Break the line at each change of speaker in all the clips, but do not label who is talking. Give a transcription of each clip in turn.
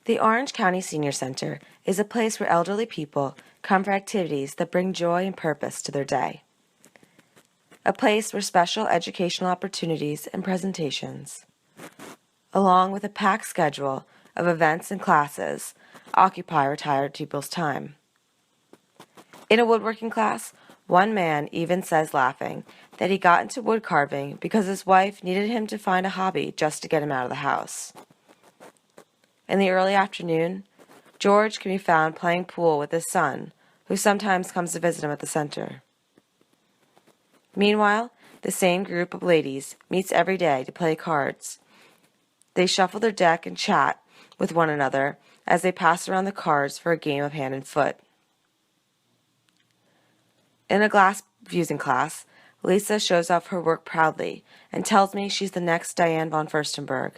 The Orange County Senior Center is a place where elderly people come for activities that bring joy and purpose to their day. A place where special educational opportunities and presentations, along with a packed schedule of events and classes, occupy retired people's time. In a woodworking class, one man even says, laughing, that he got into wood carving because his wife needed him to find a hobby just to get him out of the house. In the early afternoon, George can be found playing pool with his son, who sometimes comes to visit him at the center. Meanwhile, the same group of ladies meets every day to play cards. They shuffle their deck and chat with one another as they pass around the cards for a game of hand and foot. In a glass fusing class, Lisa shows off her work proudly and tells me she's the next Diane von Furstenberg.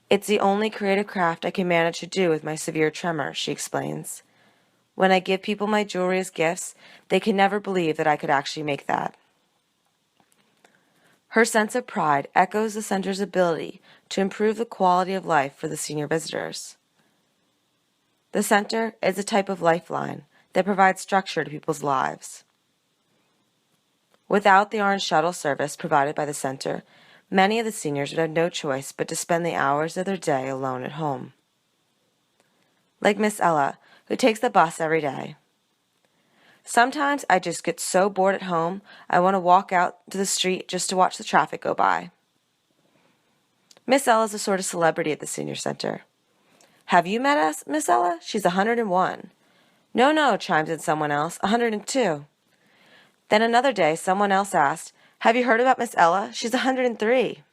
It's the only creative craft I can manage to do with my severe tremor, she explains. When I give people my jewelry as gifts, they can never believe that I could actually make that. Her sense of pride echoes the center's ability to improve the quality of life for the senior visitors. The center is a type of lifeline that provides structure to people's lives. Without the orange shuttle service provided by the center, many of the seniors would have no choice but to spend the hours of their day alone at home. Like Miss Ella, who takes the bus every day. Sometimes I just get so bored at home, I want to walk out to the street just to watch the traffic go by. Miss Ella's a sort of celebrity at the senior center. Have you met us, Miss Ella? She's 101. No, chimes in someone else, 102. Then another day, someone else asked, have you heard about Miss Ella? She's 103.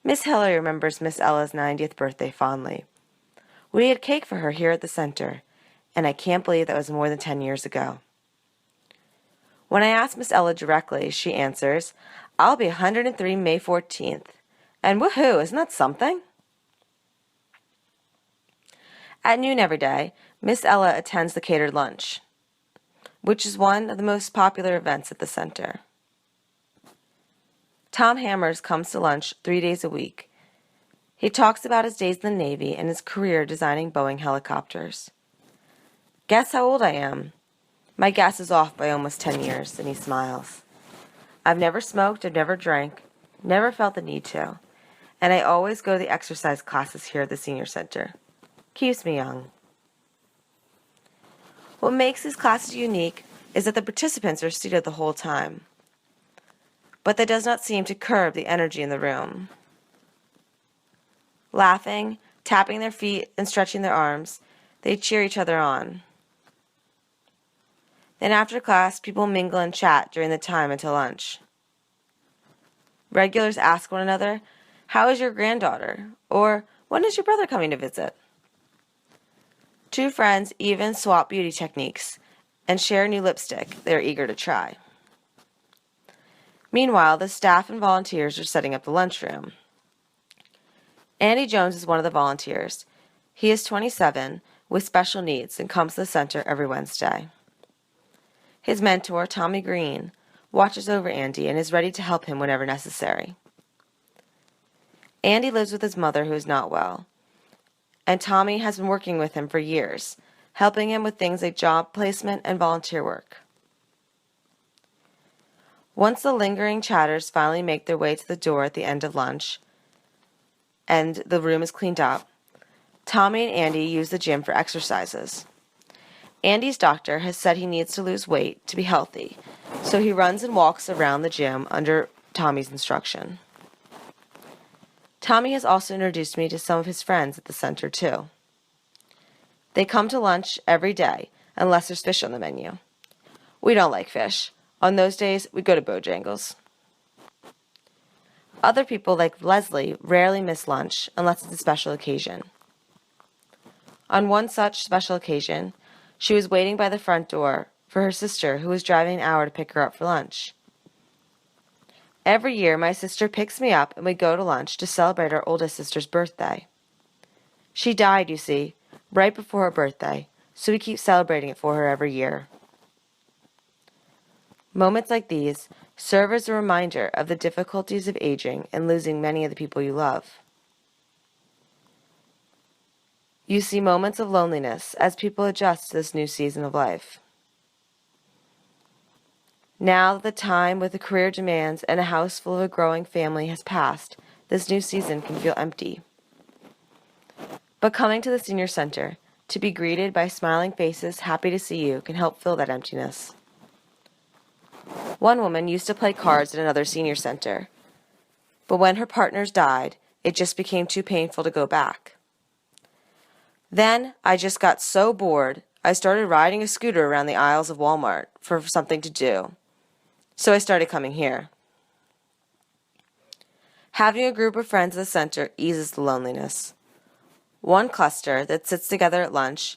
Miss Hillary remembers Miss Ella's 90th birthday fondly. We had cake for her here at the center, and I can't believe that was more than 10 years ago. When I ask Miss Ella directly, she answers, I'll be 103 May 14th. And woohoo, isn't that something? At noon every day, Miss Ella attends the catered lunch, which is one of the most popular events at the center. Tom Hammers comes to lunch 3 days a week. He talks about his days in the Navy and his career designing Boeing helicopters. Guess how old I am? My guess is off by almost 10 years, and he smiles. I've never smoked, I've never drank, never felt the need to, and I always go to the exercise classes here at the senior center. Keeps me young. What makes these classes unique is that the participants are seated the whole time. But that does not seem to curb the energy in the room. Laughing, tapping their feet, and stretching their arms, they cheer each other on. Then after class, people mingle and chat during the time until lunch. Regulars ask one another, how is your granddaughter? Or, when is your brother coming to visit? Two friends even swap beauty techniques and share new lipstick they are eager to try. Meanwhile, the staff and volunteers are setting up the lunchroom. Andy Jones is one of the volunteers. He is 27 with special needs and comes to the center every Wednesday. His mentor, Tommy Green, watches over Andy and is ready to help him whenever necessary. Andy lives with his mother who is not well, and Tommy has been working with him for years, helping him with things like job placement and volunteer work. Once the lingering chatters finally make their way to the door at the end of lunch and the room is cleaned up, Tommy and Andy use the gym for exercises. Andy's doctor has said he needs to lose weight to be healthy, so he runs and walks around the gym under Tommy's instruction. Tommy has also introduced me to some of his friends at the center, too. They come to lunch every day, unless there's fish on the menu. We don't like fish. On those days, we go to Bojangles. Other people, like Leslie, rarely miss lunch unless it's a special occasion. On one such special occasion, she was waiting by the front door for her sister, who was driving an hour to pick her up for lunch. Every year, my sister picks me up and we go to lunch to celebrate our oldest sister's birthday. She died, you see, right before her birthday, so we keep celebrating it for her every year. Moments like these serve as a reminder of the difficulties of aging and losing many of the people you love. You see moments of loneliness as people adjust to this new season of life. Now that the time with the career demands and a house full of a growing family has passed, this new season can feel empty. But coming to the senior center, to be greeted by smiling faces happy to see you, can help fill that emptiness. One woman used to play cards at another senior center, but when her partners died, it just became too painful to go back. Then I just got so bored, I started riding a scooter around the aisles of Walmart for something to do. So I started coming here. Having a group of friends at the center eases the loneliness. One cluster that sits together at lunch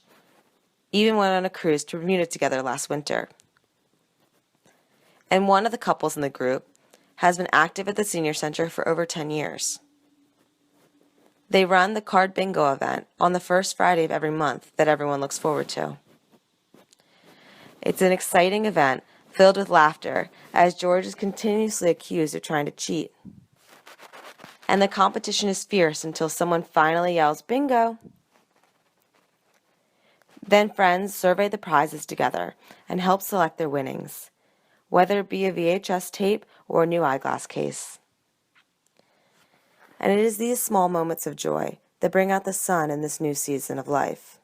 even went on a cruise to Bermuda together last winter. And one of the couples in the group has been active at the senior center for over 10 years. They run the card bingo event on the first Friday of every month that everyone looks forward to. It's an exciting event filled with laughter as George is continuously accused of trying to cheat. And the competition is fierce until someone finally yells, "Bingo!" Then friends survey the prizes together and help select their winnings, whether it be a VHS tape or a new eyeglass case. And it is these small moments of joy that bring out the sun in this new season of life.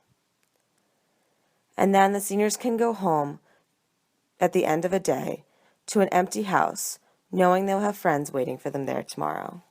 And then the seniors can go home at the end of a day to an empty house, knowing they'll have friends waiting for them there tomorrow.